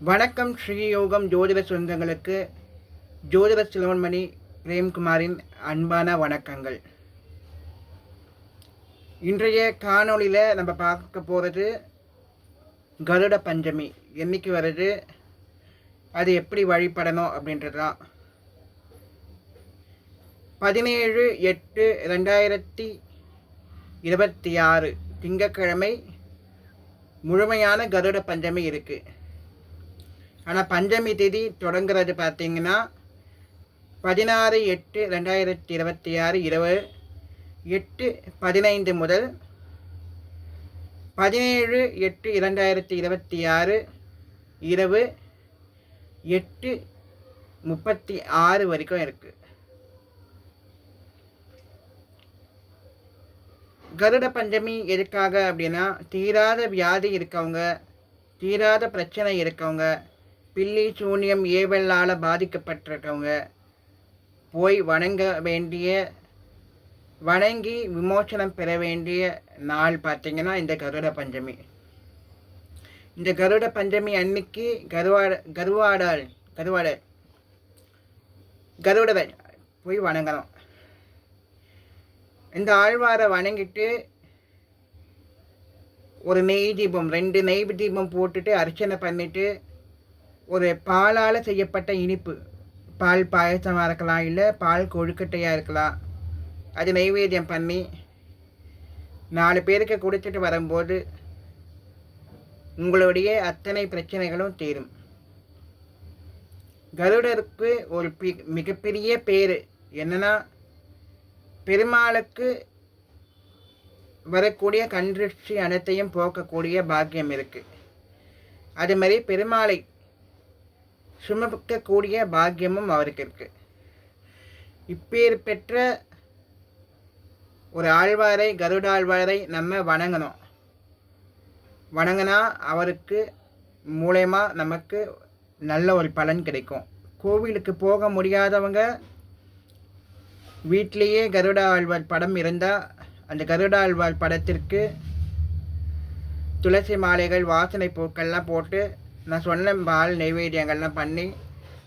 வணக்கம் ஸ்ரீயோகம் ஜோதிட சொந்தங்களுக்கு ஜோதிட சிலவன்மணி பிரேம்குமாரின் அன்பான வணக்கங்கள். இன்றைய காணொளியில் நம்ம பார்க்க போகிறது கருட பஞ்சமி என்னைக்கு வருது, அது எப்படி வழிபடணும் அப்படின்றது தான். 17/8/2026 திங்கட்கிழமை முழுமையான கருட பஞ்சமி இருக்குது. ஆனால் பஞ்சமி தேதி தொடங்குறது பார்த்திங்கன்னா 16/8/2026 இரவு 8:15 முதல் 17/8/2026 இரவு 8:36 வரைக்கும் இருக்குது. கருட பஞ்சமி எதுக்காக அப்படின்னா, தீராத வியாதி இருக்கவங்க, தீராத பிரச்சனை இருக்கவங்க, பில்லி சூன்யம் ஏவலால் பாதிக்கப்பட்டிருக்கவங்க போய் வணங்கி விமோசனம் பெற வேண்டிய நாள் பார்த்திங்கன்னா இந்த கருட பஞ்சமி. இந்த கருட பஞ்சமி அன்னைக்கு கருடரை போய் வணங்கணும். இந்த ஆழ்வாரை வணங்கிட்டு ஒரு நெய் தீபம் 2 நெய் தீபம் போட்டுட்டு அர்ச்சனை பண்ணிவிட்டு ஒரு பாலால் செய்யப்பட்ட இனிப்பு, பால் பாயசமாக இருக்கலாம், இல்லை பால் கொழுக்கட்டையாக இருக்கலாம், அது நைவேத்தியம் பண்ணி 4 பேருக்கு கொடுத்துட்டு வரும்போது உங்களுடைய அத்தனை பிரச்சனைகளும் தீரும். கருடருக்கு ஒரு மிகப்பெரிய பேர் என்னன்னா, பெருமாளுக்கு வரக்கூடிய கன்றிஷ்டி அனைத்தையும் போக்கக்கூடிய பாக்கியம் இருக்குது. அது மாதிரி பெருமாளை சுமக்கக்கூடிய பாக்கியமும் அவருக்கு இருக்கு. இப்பேர் பெற்ற ஒரு ஆழ்வாரை, கருட ஆழ்வாரை நம்ம வணங்கினா அவருக்கு மூலமா நமக்கு நல்ல ஒரு பலன் கிடைக்கும். கோவிலுக்கு போக முடியாதவங்க வீட்டிலேயே கருட ஆழ்வார் படம் இருந்தால் அந்த கருட ஆழ்வார் படத்திற்கு துளசி மாலைகள், வாசனை பூக்கள்லாம் போட்டு நான் சொன்ன பால் நைவேத்தியங்கள்லாம் பண்ணி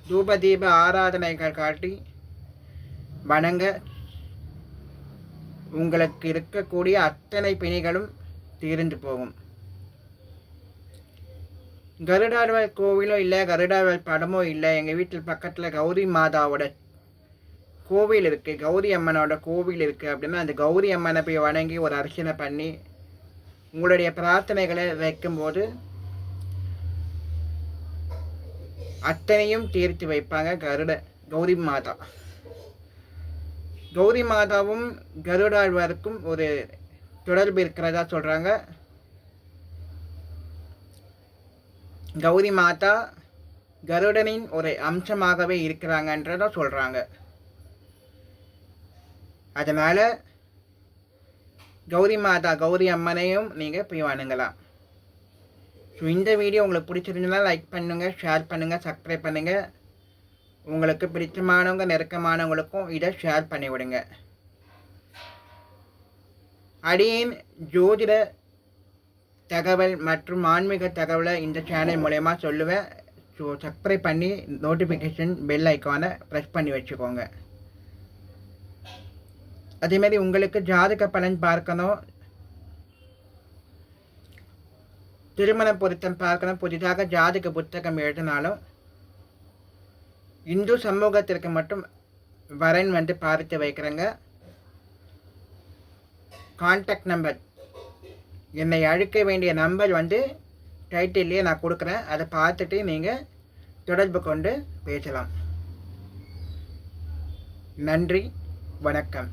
தூப தீப ஆராதனைகள் காட்டி வணங்க உங்களுக்கு இருக்கக்கூடிய அத்தனை பிணிகளும் தீர்ந்து போகும். கருடாழ்வார் கோவிலும் இல்லை, கருடாழ்வார் படமும் இல்லை. எங்கள் வீட்டில் பக்கத்தில் கௌரி மாதாவோட கோவில் இருக்குது, கௌரி அம்மனோட கோவில் இருக்குது. அப்படின்னா அந்த கௌரி அம்மனை போய் வணங்கி ஒரு அர்ச்சனை பண்ணி உங்களுடைய பிரார்த்தனைகளை வைக்கும்போது அத்தனையும் தீர்த்து வைப்பாங்க கௌரி மாதா. கௌரி மாதாவும் கருடாழ்வாருக்கும் ஒரு தொடர்பு இருக்கிறதா சொல்கிறாங்க. கௌரி மாதா கருடனின் ஒரு அம்சமாகவே இருக்கிறாங்கன்றத சொல்கிறாங்க. அதனால் கௌரி மாதா, கௌரி அம்மனையும் நீங்கள் போய் வணங்கலாம். ஸோ இந்த வீடியோ உங்களுக்கு பிடிச்சிருந்தா லைக் பண்ணுங்கள், ஷேர் பண்ணுங்கள், சப்ஸ்கிரைப் பண்ணுங்கள். உங்களுக்கு பிடிச்சமானவங்க, நெருக்கமானவங்களுக்கும் இதை ஷேர் பண்ணிவிடுங்க. அடியேன் ஜோதிட தகவல் மற்றும் ஆன்மீக தகவலை இந்த சேனல் மூலயமா சொல்லுவேன். ஸோ சப்ஸ்கிரைப் பண்ணி நோட்டிஃபிகேஷன் பெல் ஐக்கானை ப்ரெஸ் பண்ணி வச்சுக்கோங்க. அதேமாதிரி உங்களுக்கு ஜாதக பலன் பார்க்கணும், திருமண பொருத்தம் பார்க்கணும், புதிதாக ஜாதக புத்தகம் எழுதினாலும் இந்து சமூகத்திற்கு மட்டும் வரன் பார்த்து வைக்கிறேங்க. கான்டாக்ட் நம்பர், என்னை அழைக்க வேண்டிய நம்பர் டைட்டில்லையே நான் கொடுக்குறேன். அதை பார்த்துட்டு நீங்கள் தொடர்பு கொண்டு பேசலாம். நன்றி, வணக்கம்.